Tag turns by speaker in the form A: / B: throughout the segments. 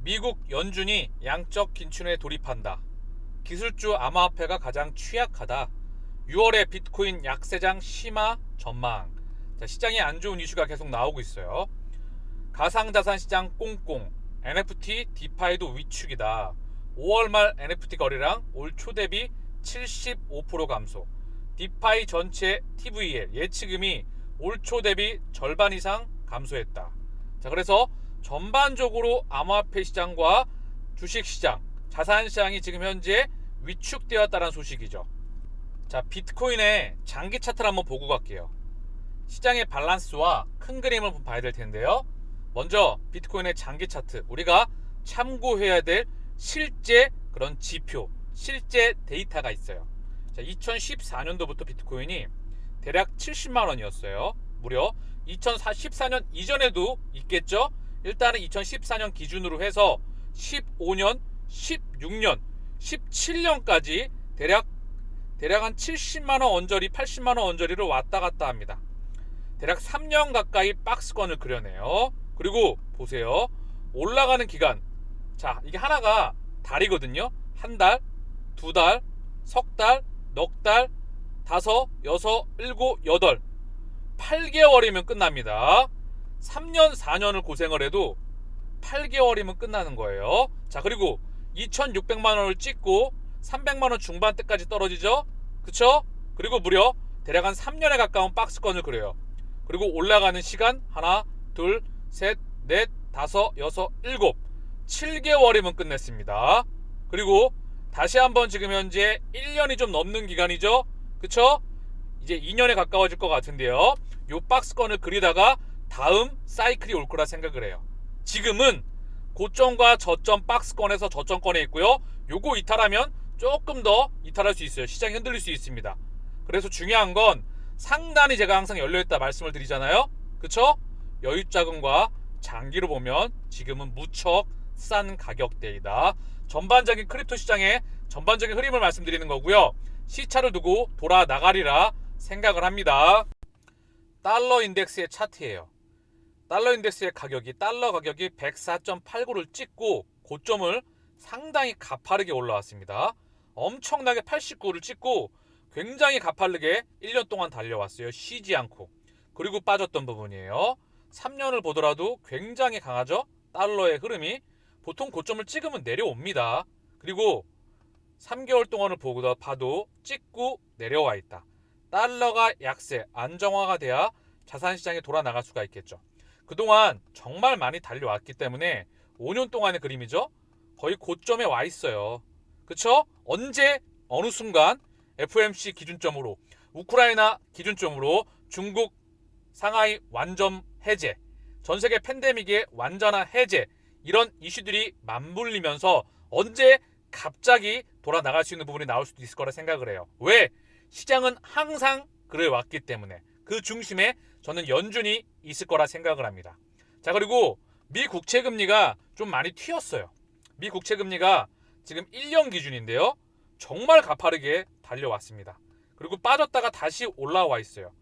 A: 미국 연준이 양적 긴축에 돌입한다. 기술주 암호화폐가 가장 취약하다. 6월에 비트코인 약세장 심화 전망. 자, 시장에 안 좋은 이슈가 계속 나오고 있어요. 가상자산 시장 꽁꽁. NFT, 디파이도 위축이다. 5월 말 NFT 거래량 올 초 대비 75% 감소. 디파이 전체 TVL 예치금이 올 초 대비 절반 이상 감소했다. 자, 그래서 전반적으로 암호화폐 시장과 주식 시장, 자산 시장이 지금 현재 위축되었다는 소식이죠. 자, 비트코인의 장기 차트를 한번 보고 갈게요. 시장의 밸런스와 큰 그림을 봐야 될 텐데요. 먼저 비트코인의 장기 차트, 우리가 참고해야 될 실제 그런 지표, 실제 데이터가 있어요. 자, 2014년도부터 비트코인이 대략 70만 원이었어요. 무려 2014년 이전에도 있겠죠. 일단은 2014년 기준으로 해서 15년, 16년, 17년까지 대략 한 70만 원 언저리, 80만 원 언저리를 왔다 갔다 합니다. 대략 3년 가까이 박스권을 그려내요. 그리고 보세요. 올라가는 기간. 자, 이게 하나가 달이거든요. 한 달, 두 달, 석 달, 넉 달, 다섯, 여섯, 일곱, 여덟. 8개월이면 끝납니다. 3년, 4년을 고생을 해도 8개월이면 끝나는 거예요. 자, 그리고 2,600만 원을 찍고 300만 원 중반대까지 떨어지죠. 그쵸? 그리고 무려 대략 한 3년에 가까운 박스권을 그려요. 그리고 올라가는 시간 하나, 둘, 셋, 넷, 다섯, 여섯, 일곱, 7개월이면 끝냈습니다. 그리고 다시 한번 지금 현재 1년이 좀 넘는 기간이죠. 그쵸? 이제 2년에 가까워질 것 같은데요. 요 박스권을 그리다가 다음 사이클이 올 거라 생각을 해요. 지금은 고점과 저점 박스권에서 저점권에 있고요. 요거 이탈하면 조금 더 이탈할 수 있어요. 시장이 흔들릴 수 있습니다. 그래서 중요한 건 상단이 제가 항상 열려있다 말씀을 드리잖아요. 그쵸? 여유자금과 장기로 보면 지금은 무척 싼 가격대이다. 전반적인 크립토 시장의 전반적인 흐름을 말씀드리는 거고요. 시차를 두고 돌아 나가리라 생각을 합니다. 달러 인덱스의 차트예요. 달러 인덱스의 가격이 달러 가격이 104.89를 찍고 고점을 상당히 가파르게 올라왔습니다. 엄청나게 89를 찍고 굉장히 가파르게 1년 동안 달려왔어요. 쉬지 않고. 그리고 빠졌던 부분이에요. 3년을 보더라도 굉장히 강하죠. 달러의 흐름이 보통 고점을 찍으면 내려옵니다. 그리고 3개월 동안을 봐도 찍고 내려와 있다. 달러가 약세, 안정화가 돼야 자산시장에 돌아 나갈 수가 있겠죠. 그동안 정말 많이 달려왔기 때문에 5년 동안의 그림이죠. 거의 고점에 와 있어요. 그쵸? 언제 어느 순간 FOMC 기준점으로, 우크라이나 기준점으로 중국 상하이 완전 해제, 전세계 팬데믹의 완전한 해제, 이런 이슈들이 맞물리면서 언제 갑자기 돌아 나갈 수 있는 부분이 나올 수도 있을 거라 생각을 해요. 왜? 시장은 항상 그래왔기 때문에 그 중심에 저는 연준이 있을 거라 생각을 합니다. 자, 그리고 미 국채 금리가 좀 많이 튀었어요. 미 국채 금리가 지금 1년 기준인데요. 정말 가파르게 달려왔습니다. 그리고 빠졌다가 다시 올라와 있어요.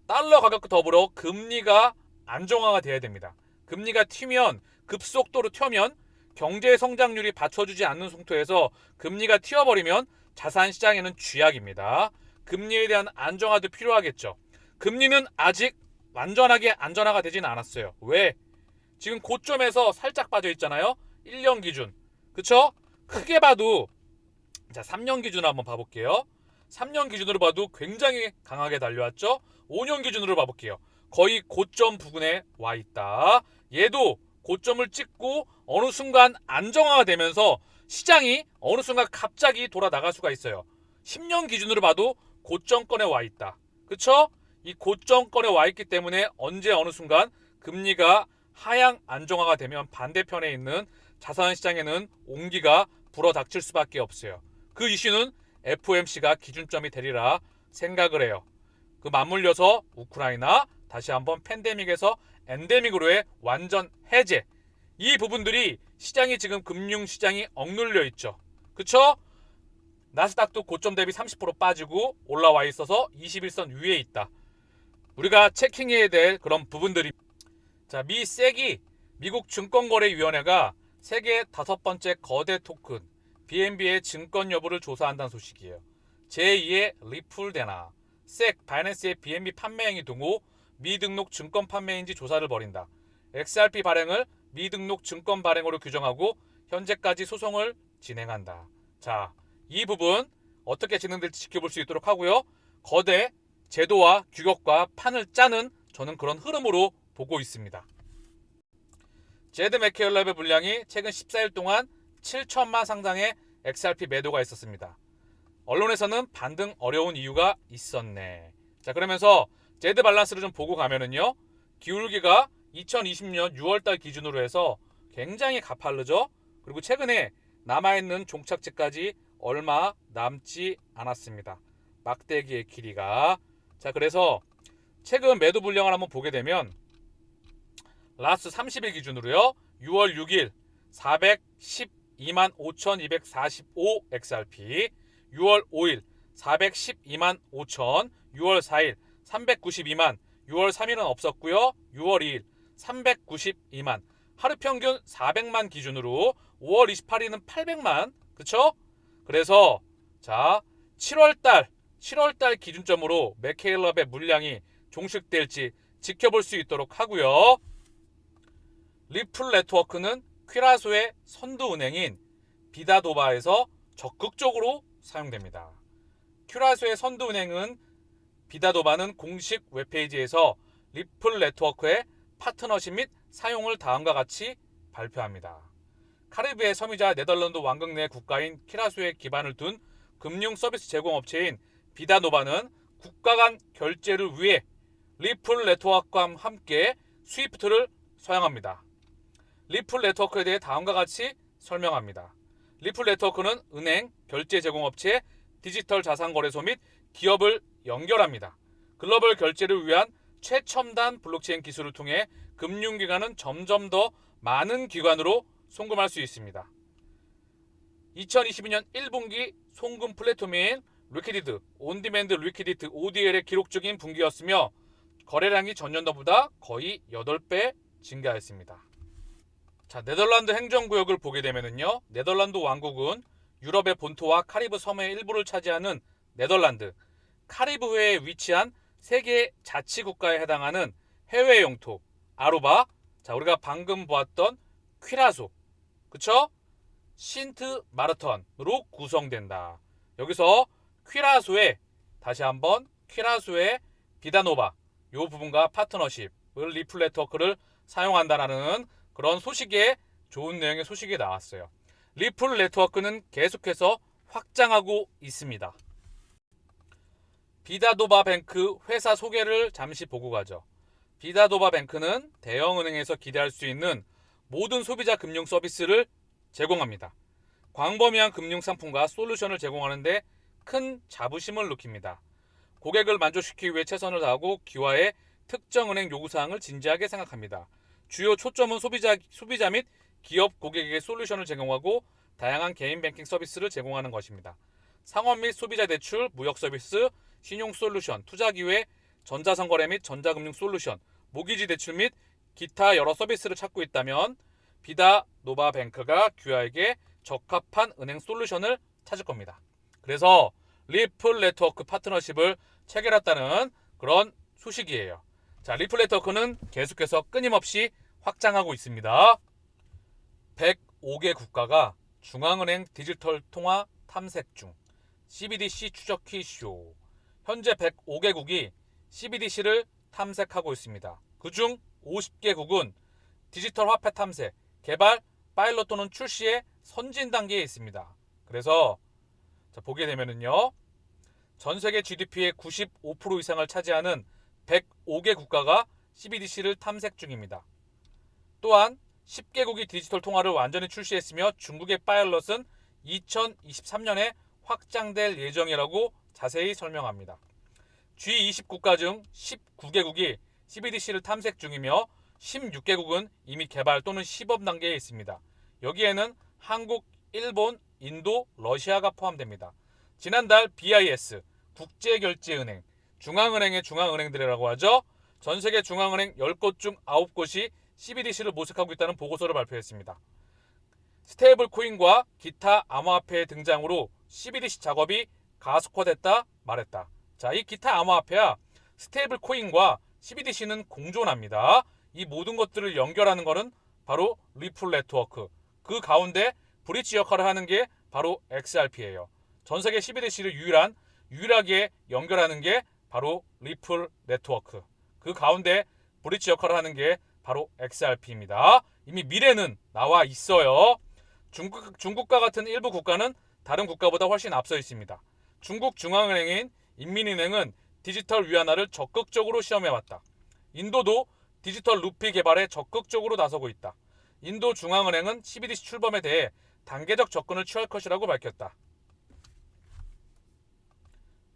A: 달러 가격과 더불어 금리가 안정화가 돼야 됩니다. 금리가 튀면, 급속도로 튀면 경제 성장률이 받쳐주지 않는 상태에서 금리가 튀어버리면 자산시장에는 쥐약입니다. 금리에 대한 안정화도 필요하겠죠. 금리는 아직 완전하게 안정화가 되지는 않았어요. 왜? 지금 고점에서 살짝 빠져 있잖아요. 1년 기준. 그쵸? 크게 봐도, 자, 3년 기준으로 한번 봐볼게요. 3년 기준으로 봐도 굉장히 강하게 달려왔죠. 5년 기준으로 봐볼게요. 거의 고점 부근에 와 있다. 얘도 고점을 찍고 어느 순간 안정화가 되면서 시장이 어느 순간 갑자기 돌아 나갈 수가 있어요. 10년 기준으로 봐도 고점권에 와 있다. 그쵸? 이 고점권에 와 있기 때문에 언제 어느 순간 금리가 하향 안정화가 되면 반대편에 있는 자산시장에는 온기가 불어닥칠 수밖에 없어요. 그 이슈는 FOMC가 기준점이 되리라 생각을 해요. 그 맞물려서 우크라이나, 다시 한번 팬데믹에서 엔데믹으로의 완전 해제, 이 부분들이 시장이 지금 금융시장이 억눌려 있죠. 그쵸? 나스닥도 고점 대비 30% 빠지고 올라와 있어서 21선 위에 있다. 우리가 체킹해야 될 그런 부분들이, 자, 미 세기, 미국 증권거래위원회가 세계 5번째 거대 토큰 BNB의 증권 여부를 조사한다는 소식이에요. 제2의 리플대나 SEC 바이낸스의 BNB 판매 행위 등 후 미등록 증권 판매인지 조사를 벌인다. XRP 발행을 미등록 증권 발행으로 규정하고 현재까지 소송을 진행한다. 자, 이 부분 어떻게 진행될지 지켜볼 수 있도록 하고요. 거대 제도와 규격과 판을 짜는 저는 그런 흐름으로 보고 있습니다. 제드 맥케일럽의 물량이 최근 14일 동안 7천만 상당의 XRP 매도가 있었습니다. 언론에서는 반등 어려운 이유가 있었네. 자, 그러면서 제드 밸런스를 좀 보고 가면은요. 기울기가 2020년 6월달 기준으로 해서 굉장히 가파르죠. 그리고 최근에 남아있는 종착지까지 얼마 남지 않았습니다. 막대기의 길이가. 자, 그래서 최근 매도 물량을 한번 보게 되면 라스 30일 기준으로요. 6월 6일 412만 5,245 XRP, 6월 5일 412만 5천, 6월 4일 392만, 6월 3일은 없었고요. 6월 2일 392만, 하루 평균 400만 기준으로 5월 28일은 800만, 그쵸? 그래서 자 7월달 기준점으로 맥케일럽의 물량이 종식될지 지켜볼 수 있도록 하고요. 리플 네트워크는 퀴라소의 선두은행인 비다도바에서 적극적으로 사용됩니다. 퀴라소의 선두은행은 비다도바는 공식 웹페이지에서 리플 네트워크의 파트너십 및 사용을 다음과 같이 발표합니다. 카리브해 섬이자 네덜란드 왕국 내 국가인 퀴라소에 기반을 둔 금융 서비스 제공업체인 비다노바는 국가 간 결제를 위해 리플 네트워크와 함께 스위프트를 사용합니다. 리플 네트워크에 대해 다음과 같이 설명합니다. 리플 네트워크는 은행, 결제 제공업체, 디지털 자산거래소 및 기업을 연결합니다. 글로벌 결제를 위한 최첨단 블록체인 기술을 통해 금융기관은 점점 더 많은 기관으로 송금할 수 있습니다. 2022년 1분기 송금 플랫폼인 리퀴디드, 온디맨드 리퀴디드 ODL의 기록적인 분기였으며 거래량이 전년도보다 거의 8배 증가했습니다. 자, 네덜란드 행정구역을 보게 되면요. 네덜란드 왕국은 유럽의 본토와 카리브 섬의 일부를 차지하는 네덜란드, 카리브해에 위치한 세계 자치국가에 해당하는 해외 영토, 아루바, 자, 우리가 방금 보았던 퀴라소, 그쵸? 신트 마르턴으로 구성된다. 여기서 퀴라소의 다시 한번 퀴라소의 비다노바 이 부분과 파트너십을 리플 네트워크를 사용한다라는 그런 소식에 좋은 내용의 소식이 나왔어요. 리플 네트워크는 계속해서 확장하고 있습니다. 비다도바 뱅크 회사 소개를 잠시 보고 가죠. 비다도바 뱅크는 대형은행에서 기대할 수 있는 모든 소비자 금융 서비스를 제공합니다. 광범위한 금융 상품과 솔루션을 제공하는데 큰 자부심을 느낍니다. 고객을 만족시키기 위해 최선을 다하고 기와의 특정 은행 요구사항을 진지하게 생각합니다. 주요 초점은 소비자 및 기업 고객에게 솔루션을 제공하고 다양한 개인 뱅킹 서비스를 제공하는 것입니다. 상업 및 소비자 대출, 무역 서비스, 신용 솔루션, 투자 기회, 전자상거래 및 전자금융 솔루션, 모기지 대출 및 기타 여러 서비스를 찾고 있다면 비다노바 뱅크가 귀하에게 적합한 은행 솔루션을 찾을 겁니다. 그래서 리플 네트워크 파트너십을 체결했다는 그런 소식이에요. 자, 리플 네트워크는 계속해서 끊임없이 확장하고 있습니다. 105개 국가가 중앙은행 디지털 통화 탐색 중. CBDC 추적키 쇼. 현재 105개국이 CBDC를 탐색하고 있습니다. 그중 50개국은 디지털 화폐 탐색, 개발, 파일럿 또는 출시의 선진 단계에 있습니다. 그래서 보게 되면은요. 전 세계 GDP의 95% 이상을 차지하는 105개 국가가 CBDC를 탐색 중입니다. 또한 10개국이 디지털 통화를 완전히 출시했으며 중국의 파일럿은 2023년에 확장될 예정이라고 자세히 설명합니다. G20 국가 중 19개국이 CBDC를 탐색 중이며 16개국은 이미 개발 또는 시범 단계에 있습니다. 여기에는 한국, 일본, 인도, 러시아가 포함됩니다. 지난달 BIS, 국제결제은행, 중앙은행의 중앙은행들이라고 하죠. 전세계 중앙은행 10곳 중 9곳이 CBDC를 모색하고 있다는 보고서를 발표했습니다. 스테이블 코인과 기타 암호화폐의 등장으로 CBDC 작업이 가속화됐다 말했다. 자, 이 기타 암호화폐야 스테이블 코인과 CBDC는 공존합니다. 이 모든 것들을 연결하는 것은 바로 리플 네트워크. 그 가운데 브릿지 역할을 하는 게 바로 XRP예요. 전 세계 CBDC를 유일하게 연결하는 게 바로 리플 네트워크. 그 가운데 브릿지 역할을 하는 게 바로 XRP입니다. 이미 미래는 나와 있어요. 중국과 같은 일부 국가는 다른 국가보다 훨씬 앞서 있습니다. 중국 중앙은행인 인민은행은 디지털 위안화를 적극적으로 시험해왔다. 인도도 디지털 루피 개발에 적극적으로 나서고 있다. 인도 중앙은행은 CBDC 출범에 대해 단계적 접근을 취할 것이라고 밝혔다.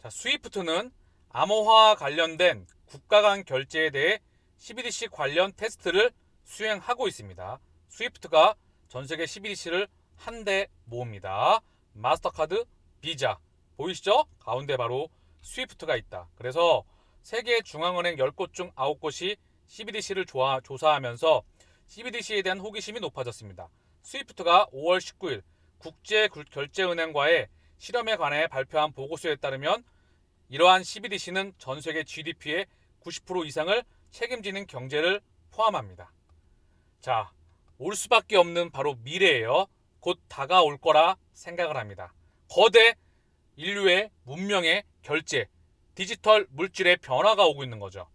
A: 자, 스위프트는 암호화와 관련된 국가 간 결제에 대해 CBDC 관련 테스트를 수행하고 있습니다. 스위프트가 전 세계 CBDC를 한데 모읍니다. 마스터카드, 비자 보이시죠? 가운데 바로 스위프트가 있다. 그래서 세계 중앙은행 10곳 중 9곳이 CBDC를 조사하면서 CBDC에 대한 호기심이 높아졌습니다. 스위프트가 5월 19일 국제결제은행과의 실험에 관해 발표한 보고서에 따르면 이러한 CBDC는 전 세계 GDP의 90% 이상을 책임지는 경제를 포함합니다. 자, 올 수밖에 없는 바로 미래예요. 곧 다가올 거라 생각을 합니다. 거대 인류의 문명의 결제, 디지털 물질의 변화가 오고 있는 거죠.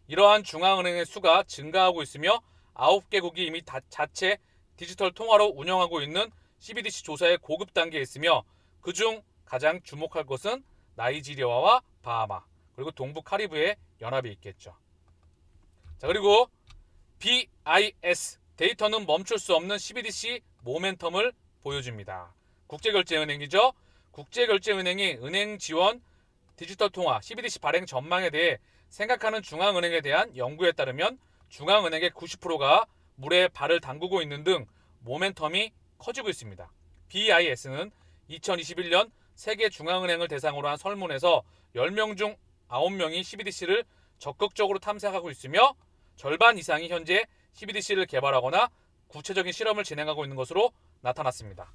A: 이러한 중앙은행의 수가 증가하고 있으며 9개국이 이미 자체 디지털 통화로 운영하고 있는 CBDC 조사의 고급 단계에 있으며 그중 가장 주목할 것은 나이지리아와 바하마 그리고 동부 카리브해 연합이 있겠죠. 자, 그리고 BIS 데이터는 멈출 수 없는 CBDC 모멘텀을 보여줍니다. 국제결제은행이죠. 국제결제은행이 은행 지원 디지털 통화 CBDC 발행 전망에 대해 생각하는 중앙은행에 대한 연구에 따르면 중앙은행의 90%가 물에 발을 담그고 있는 등 모멘텀이 커지고 있습니다. BIS는 2021년 세계 중앙은행을 대상으로 한 설문에서 10명 중 9명이 CBDC를 적극적으로 탐색하고 있으며 절반 이상이 현재 CBDC를 개발하거나 구체적인 실험을 진행하고 있는 것으로 나타났습니다.